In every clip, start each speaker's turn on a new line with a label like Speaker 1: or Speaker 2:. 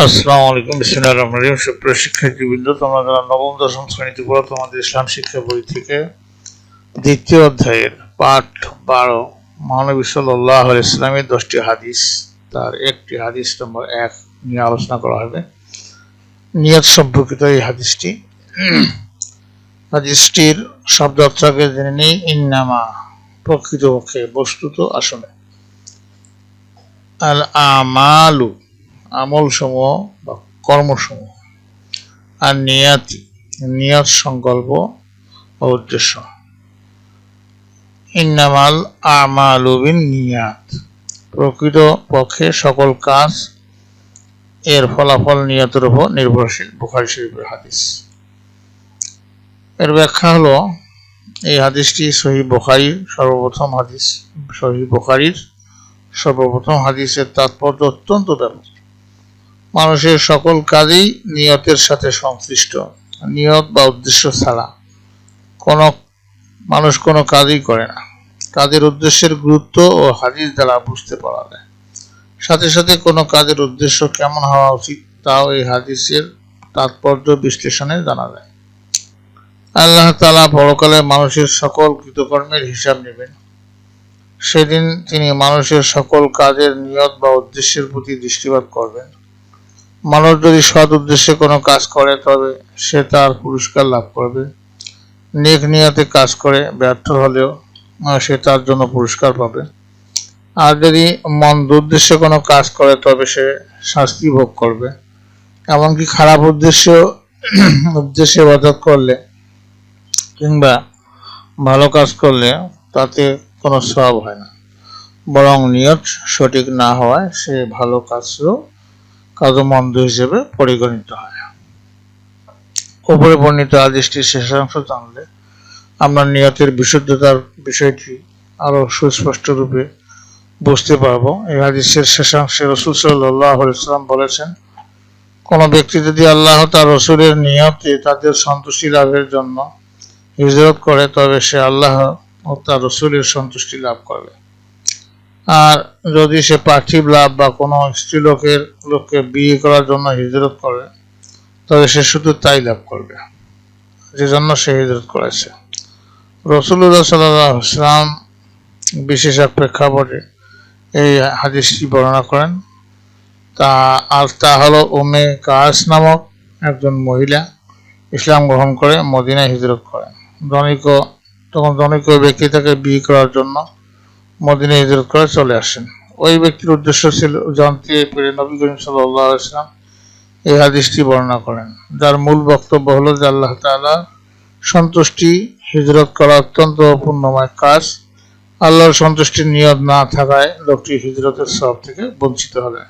Speaker 1: আসসালামু আলাইকুম, বিসমিল্লাহির রহমানির রহিম। সুপ্রিয় শিক্ষার্থীবৃন্দ, তোমরা যারা নবম দশম শ্রেণীতে পড়ো, তোমাদের ইসলাম শিক্ষা বই থেকে দ্বিতীয় অধ্যায়ের পাঠ 12 মহানবী সাল্লাল্লাহু আলাইহি ওয়াসাল্লামের 10টি হাদিস, তার একটি হাদিস নম্বর 1 নিয়ে আলোচনা করা হবে। নিয়ত সম্পর্কিত এই হাদিসটির শব্দার্থকে জেনে নেই। ইন্নামা, প্রকৃতপক্ষে, বস্তুত, আসলে। আল আমালু, আমল সমূহ বা কর্মসমূহ। আর নিয়াতি, নিয়ত, সংকল্প ও উদ্দেশ্য। ইন্নামাল আমালু বিন নিয়াত, প্রকৃত পক্ষে সকল কাজ এর ফলাফল নিয়তের উপর নির্ভরশীল। বুখারী শরীফের হাদিস। এর ব্যাখ্যা হলো, এই হাদিসটি সহিহ বুখারীর সর্বপ্রথম হাদিসের তাৎপর্য অত্যন্ত ব্যাপক। মানুষের সকল কাজেই নিয়তের সাথে সংশ্লিষ্ট। নিয়ত বা উদ্দেশ্য ছাড়া মানুষ কোনো কাজই করে না। কাজের উদ্দেশ্যের গুরুত্ব ও হাদিস দ্বারা বুঝতে পারা যায়। সাথে সাথে কোনো কাজের উদ্দেশ্য কেমন হওয়া উচিত তাও এই হাদিসের তাৎপর্য বিশ্লেষণে জানা যায়। আল্লাহ তাআলা পরকালে মানুষের সকল কৃতকর্মের হিসাব নেবেন। সেদিন তিনি মানুষের সকল কাজের নিয়ত বা উদ্দেশ্যের প্রতি দৃষ্টিপাত করবেন। মানুষ যদি সৎ উদ্দেশ্যে কোনো কাজ করে তবে সে তার পুরস্কার লাভ করবে। নেক নিয়তে কাজ করে ব্যর্থ হলেও সে তার জন্য পুরস্কার পাবে। আর যদি মন্দ উদ্দেশ্যে কোনো কাজ করে তবে সে শাস্তি ভোগ করবে। এমনকি খারাপ উদ্দেশ্যে ইবাদত করলে কিংবা ভালো কাজ করলে তাতে কোনো সওয়াব হয় না, বরং নিয়ত সঠিক না হওয়ায় সে ভালো কাজও মন্দ হিসেবে পরিগণিত হয়। উপরে বর্ণিত হাদিসটির শেষাংশ জানলে আমরা নিয়তের বিশুদ্ধতার বিষয়টি আরো সুস্পষ্ট রূপে বুঝতে পারবো। এই হাদিসের শেষাংশে রাসূল সাল্লাল্লাহু আলাইহি ওয়াসাল্লাম বলেছেন, কোনো ব্যক্তি যদি আল্লাহ তার রাসূলের নিয়তে তাদের সন্তুষ্টি লাভের জন্য হিজরত করে তবে সে আল্লাহ ও তার রাসূলের সন্তুষ্টি লাভ করবে। আর যদি সে পার্থিব লাভ বা কোনো লোককে বিয়ে করার জন্য হিজরত করে তবে সে শুধু তাই লাভ করবে যে জন্য সে হিজরত করেছে। রাসূলুল্লাহ সাল্লাল্লাহু আলাইহি ওয়াসাল্লাম বিশেষ এক প্রেক্ষাপটে এই হাদিসটি বর্ণনা করেন। তা হলো, উম্মে কাস নামক একজন মহিলা ইসলাম গ্রহণ করে মদিনায় হিজরত করেন। ধনিক ব্যক্তি তাকে বিয়ে করার জন্য মদিনায় হিজরত করে চলে আসেন। ওই ব্যক্তির উদ্দেশ্য ছিল জানতে পেরে নবী করিম সাল্লাল্লাহু আলাইহি ওয়াসাল্লাম এই হাদিসটি বর্ণনা করেন, যার মূল বক্তব্য হলো যে আল্লাহ তাআলার সন্তুষ্টি হিজরত করা অত্যন্ত পুণ্যময় কাজ। আল্লাহর সন্তুষ্টির নিয়ত না থাকায় লোকটি হিজরতের সওয়াব থেকে বঞ্চিত হবে।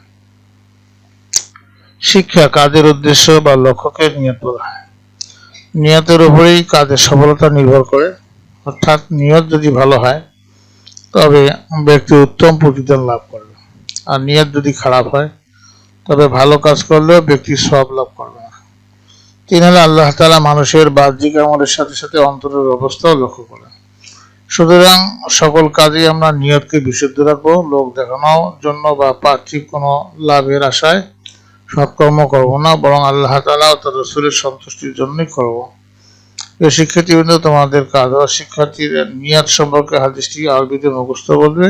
Speaker 1: শিক্ষা, কাজের উদ্দেশ্য বা লক্ষ্যকে নিয়ত বলা হয়। নিয়তের উপরেই কাজের সফলতা নির্ভর করে। অর্থাৎ নিয়ত যদি ভালো হয় তবে ব্যক্তি উত্তম প্রতিদান লাভ করবে, আর নিয়ত যদি খারাপ হয় তবে ভালো কাজ করলেও ব্যক্তি সওয়াব লাভ করবে না। হলো, আল্লাহ তাআলা মানুষের বাহ্যিক আমলের সাথে সাথে অন্তরের অবস্থাও লক্ষ্য করেন। সুতরাং সকল কাজেই আমরা নিয়তকে বিশুদ্ধ রাখবো। লোক দেখানোর জন্য বা পার্থিব কোনো লাভের আশায় সৎকর্ম করবো না, বরং আল্লাহ তাআলা ও তার রাসূলের সন্তুষ্টির জন্যই করবো। শিক্ষার্থীবৃন্দ, তোমাদের কাজ শিক্ষার্থীরা নিয়ত সম্পর্কে হাদিসটি আরবিতে মুখস্থ বলবে।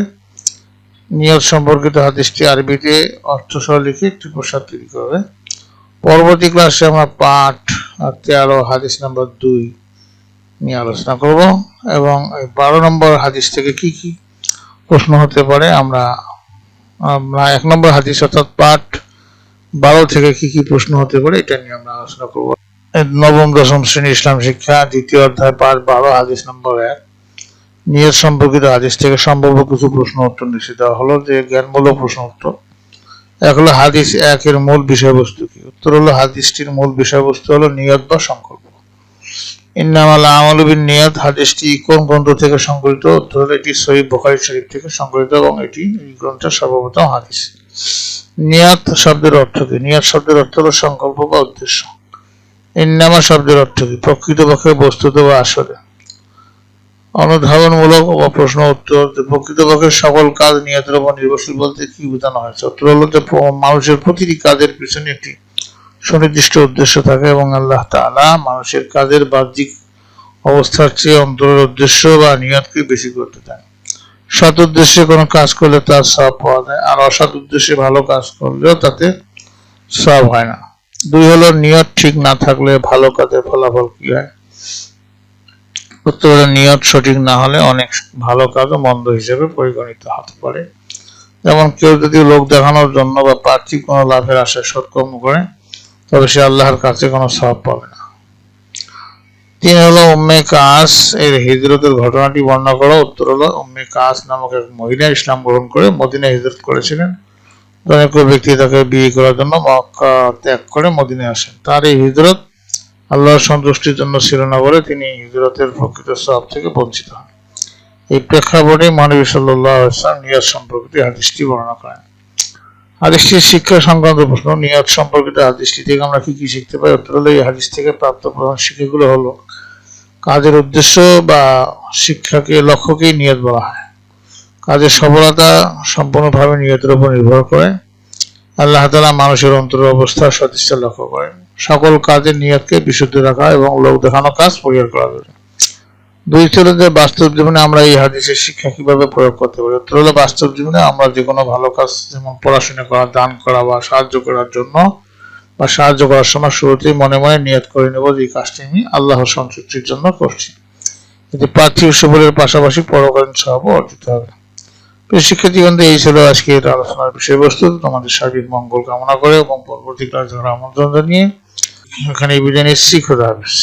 Speaker 1: নিয়ত সম্পর্কিত হাদিসটি আরবিতে অর্থ সহ লিখে একটি প্রসাদ তৈরি করবে। পরবর্তী ক্লাসে আমরা পাঠ 13 হাদিস নম্বর 2 নিয়ে আলোচনা করব এবং 12 নম্বর হাদিস থেকে কি কি প্রশ্ন হতে পারে আমরা 1 নম্বর হাদিস অর্থাৎ পাঠ 12 থেকে কি কি প্রশ্ন হতে পারে এটা নিয়ে আমরা আলোচনা করব। নবম দশম শ্রেণী ইসলাম শিক্ষা দ্বিতীয় অধ্যায় পাঠ 12 হাদিস নম্বর 1 নিয়ত সম্পর্কিত হাদিস থেকে সম্ভাব্য কিছু প্রশ্ন উত্তর নিশ্চিত দেওয়া হলো যে জ্ঞানমূলক প্রশ্ন উত্তর। এক হলো হাদিস 1 এর মূল বিষয়বস্তু কি? উত্তর হলো, হাদিসটির মূল বিষয়বস্তু হলো নিয়ত বা সংকল্প। ইন্নামাল আমালু বিন নিয়াত হাদিসটি কোন গ্রন্থ থেকে সংকলিত? উত্তর হলো, এটি সহিহ বুখারী শরীফ থেকে সংকলিত এবং এটি এই গ্রন্থের সর্বপ্রথম হাদিস। নিয়াত শব্দের অর্থ কি? নিয়াত শব্দের অর্থ হলো সংকল্প বা উদ্দেশ্য। ইন্নামা শব্দের অর্থ কি? প্রকৃতপক্ষে, বস্তুত বা আসলে। অনুধাবনমূলক ও প্রশ্ন উত্তর। প্রকৃতপক্ষে সকল কাজ নিয়তের উপর নির্ভরশীল বলতে কি বোঝানো হয়েছে? উত্তর হলো যে মানুষের প্রতিটি কাজের পিছনে একটি সুনির্দিষ্ট উদ্দেশ্য থাকে এবং আল্লাহ তাআলা মানুষের কাজের বাহ্যিক অবস্থার চেয়ে অন্তরের উদ্দেশ্য বা নিয়তকে বেশি গুরুত্ব দেন। সৎ উদ্দেশ্যে কোনো কাজ করলে তার সওয়াব পাওয়া যায়, আর অসৎ উদ্দেশ্যে ভালো কাজ করলেও তাতে সওয়াব হয় না। দুই হলো নিয়ত ঠিক না থাকলে ভালো কাজের ফলাফল কি হয়? উত্তর হলো নিয়ত সঠিক না হলে অনেক ভালো কাজও মন্দ হিসেবে পরিগণিত হতে পারে। যেমন কেউ যদি লোক দেখানোর জন্য বা পার্থিব কোনো লাভের আশায় সৎকর্ম করে, তবে সে আল্লাহর কাছে কোনো সওয়াব পাবে না। তিন হলো উম্মে কাস এর হিজরতের ঘটনাটি বর্ণনা করো। উত্তর হলো উম্মে কাস নামক এক মহিলা ইসলাম গ্রহণ করে মদিনায় হিজরত করেছিলেন। জনৈক ব্যক্তি তাকে বিয়ে করার জন্য মক্কা ত্যাগ করে মদিনায় আসেন। তার এই হিজরত আল্লাহর সন্তুষ্টির জন্য ছিল না বলে তিনি হিজরতের প্রকৃত সওয়াব থেকে বঞ্চিত হন। এই প্রেক্ষাপটে মহানবী সাল্লাল্লাহু আলাইহি ওয়াসাল্লাম নিয়ত সম্পর্কিত হাদিসটি বর্ণনা করেন। হাদিসটির শিক্ষা সংক্রান্ত প্রশ্ন। নিয়ত সম্পর্কিত হাদিসটি থেকে আমরা কি কি শিখতে পাই? উত্তর হলো এই হাদিস থেকে প্রাপ্ত প্রধান শিক্ষাগুলো হলো কাজের উদ্দেশ্য বা শিক্ষাকে লক্ষ্যকেই নিয়ত বলা হয়। কাজের সফলতা সম্পূর্ণভাবে নিয়তের উপর নির্ভর করে। আল্লাহ তাআলা মানুষের অন্তরের অবস্থা সদিচ্ছা লক্ষ্য করেন। সকল কাজের নিয়তকে বিশুদ্ধ রাখা এবং লোক দেখানো কাজ পরিহার করা যায়। দুই ছিল যে বাস্তব জীবনে আমরা এই হাদিসের শিক্ষা কিভাবে প্রয়োগ করতে পারি? উত্তর হলো বাস্তব জীবনে আমরা যে কোনো ভালো কাজ, যেমন পড়াশোনা করা, দান করা বা সাহায্য করার জন্য বা সাহায্য করার সময় শুরুতেই মনে মনে নিয়ত করে নেব যে এই কাজটি আমি আল্লাহর সন্তুষ্টির জন্য করছি। এতে পার্থিব সুফলের পাশাপাশি পরকালীন সওয়াবও অর্জিত হবে। শিক্ষার্থীগণ, এই ছিল আজকের আলোচনার বিষয়বস্তু। তোমাদের সার্বিক মঙ্গল কামনা করে এবং পরবর্তী ক্লাস ধরার আমন্ত্রণ জানিয়ে এখানে বিদায় নিচ্ছি। খোদা হাফেজ।